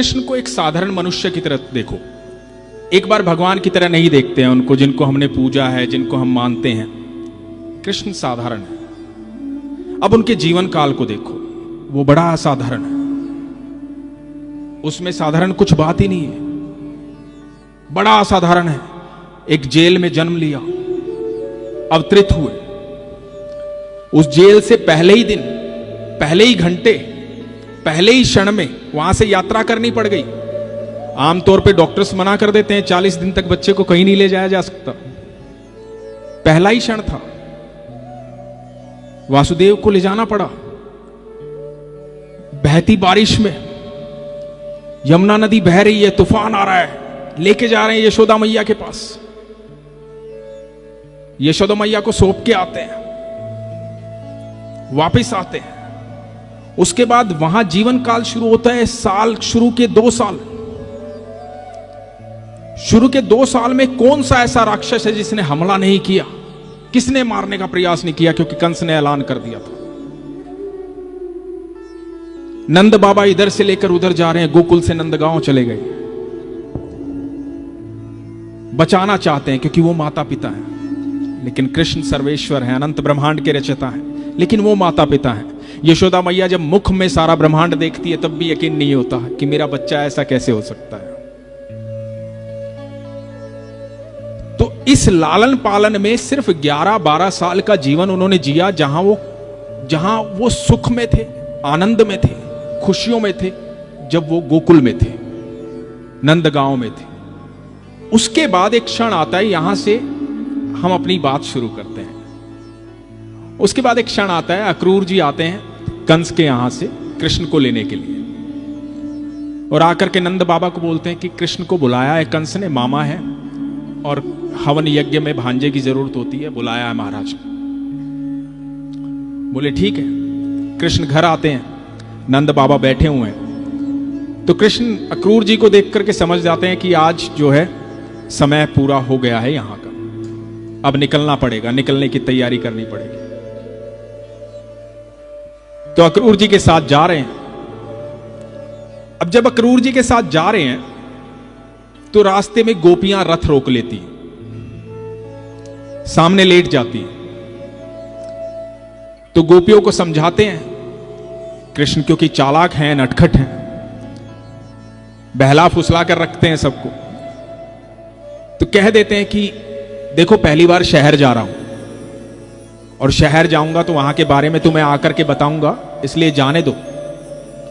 कृष्ण को एक साधारण मनुष्य की तरह देखो। एक बार भगवान की तरह नहीं देखते हैं उनको, जिनको हमने पूजा है, जिनको हम मानते हैं। कृष्ण साधारण है। अब उनके जीवन काल को देखो, वो बड़ा असाधारण है। उसमें साधारण कुछ बात ही नहीं है, बड़ा असाधारण है। एक जेल में जन्म लिया, अवतरित हुए। उस जेल से पहले ही दिन, पहले ही घंटे, पहले ही क्षण में वहां से यात्रा करनी पड़ गई। आमतौर पे डॉक्टर्स मना कर देते हैं, 40 दिन तक बच्चे को कहीं नहीं ले जाया जा सकता। पहला ही क्षण था, वासुदेव को ले जाना पड़ा। बहती बारिश में यमुना नदी बह रही है, तूफान आ रहा है, लेके जा रहे हैं यशोदा मैया के पास। यशोदा मैया को सौंप के आते हैं, वापिस आते हैं। उसके बाद वहां जीवन काल शुरू होता है। साल शुरू के 2 साल, शुरू के 2 साल में कौन सा ऐसा राक्षस है जिसने हमला नहीं किया, किसने मारने का प्रयास नहीं किया, क्योंकि कंस ने ऐलान कर दिया था। नंद बाबा इधर से लेकर उधर जा रहे हैं, गोकुल से नंदगांव चले गए। बचाना चाहते हैं क्योंकि वो माता पिता हैं, लेकिन कृष्ण सर्वेश्वर हैं, अनंत ब्रह्मांड के रचयिता हैं, लेकिन वो माता पिता हैं। यशोदा मैया जब मुख में सारा ब्रह्मांड देखती है, तब भी यकीन नहीं होता कि मेरा बच्चा ऐसा कैसे हो सकता है। तो इस लालन पालन में सिर्फ 11-12 साल का जीवन उन्होंने जिया, जहां वो सुख में थे, आनंद में थे, खुशियों में थे, जब वो गोकुल में थे, नंदगांव में थे। उसके बाद एक क्षण आता है, यहां से हम अपनी बात शुरू करते हैं। उसके बाद एक क्षण आता है, अक्रूर जी आते हैं कंस के यहां से कृष्ण को लेने के लिए, और आकर के नंद बाबा को बोलते हैं कि कृष्ण को बुलाया है कंस ने, मामा है, और हवन यज्ञ में भांजे की जरूरत होती है, बुलाया है महाराज। बोले ठीक है। कृष्ण घर आते हैं, नंद बाबा बैठे हुए हैं। तो कृष्ण अक्रूर जी को देख करके समझ जाते हैं कि आज जो है समय पूरा हो गया है यहां का, अब निकलना पड़ेगा, निकलने की तैयारी करनी पड़ेगी। तो अक्रूर जी के साथ जा रहे हैं। अब जब अक्रूर जी के साथ जा रहे हैं, तो रास्ते में गोपियां रथ रोक लेती हैं, सामने लेट जाती हैं। तो गोपियों को समझाते हैं कृष्ण, क्योंकि चालाक हैं, नटखट हैं, बहला फुसला कर रखते हैं सबको। तो कह देते हैं कि देखो पहली बार शहर जा रहा हूं, और शहर जाऊंगा तो वहां के बारे में तुम्हें आकर के बताऊंगा, इसलिए जाने दो,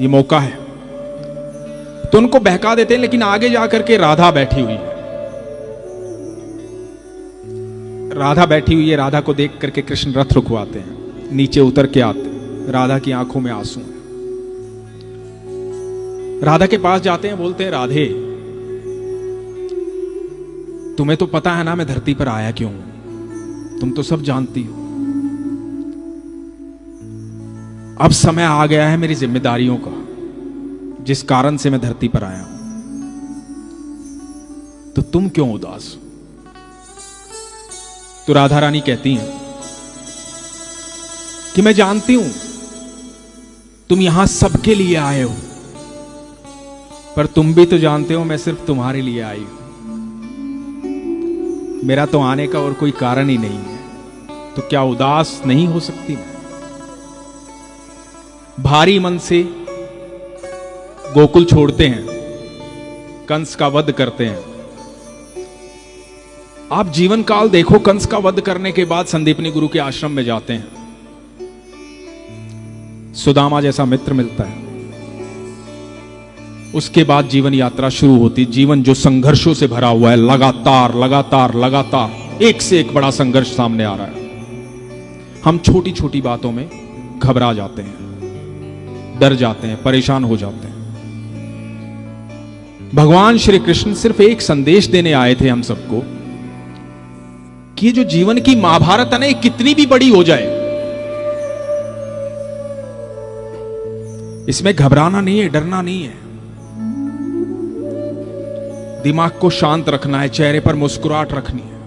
ये मौका है। तो उनको बहका देते हैं, लेकिन आगे जाकर के राधा बैठी हुई है। राधा बैठी हुई है, राधा को देख करके कृष्ण रथ रुकवाते हैं, नीचे उतर के आते हैं। राधा की आंखों में आंसू हैं। राधा के पास जाते हैं, बोलते हैं राधे, तुम्हें तो पता है ना मैं धरती पर आया क्यों हूं, तुम तो सब जानती हो। अब समय आ गया है मेरी जिम्मेदारियों का, जिस कारण से मैं धरती पर आया हूं, तो तुम क्यों उदास हो? तो राधा रानी कहती हैं कि मैं जानती हूं तुम यहां सबके लिए आए हो, पर तुम भी तो जानते हो मैं सिर्फ तुम्हारे लिए आई हूं। मेरा तो आने का और कोई कारण ही नहीं है, तो क्या उदास नहीं हो सकती मैं? भारी मन से गोकुल छोड़ते हैं, कंस का वध करते हैं। आप जीवन काल देखो, कंस का वध करने के बाद संदीपनी गुरु के आश्रम में जाते हैं, सुदामा जैसा मित्र मिलता है। उसके बाद जीवन यात्रा शुरू होती, जीवन जो संघर्षों से भरा हुआ है, लगातार लगातार लगातार एक से एक बड़ा संघर्ष सामने आ रहा है। हम छोटी छोटी बातों में घबरा जाते हैं, डर जाते हैं, परेशान हो जाते हैं। भगवान श्री कृष्ण सिर्फ एक संदेश देने आए थे हम सबको, कि ये जो जीवन की महाभारत है ना, ये कितनी भी बड़ी हो जाए, इसमें घबराना नहीं है, डरना नहीं है। दिमाग को शांत रखना है, चेहरे पर मुस्कुराहट रखनी है।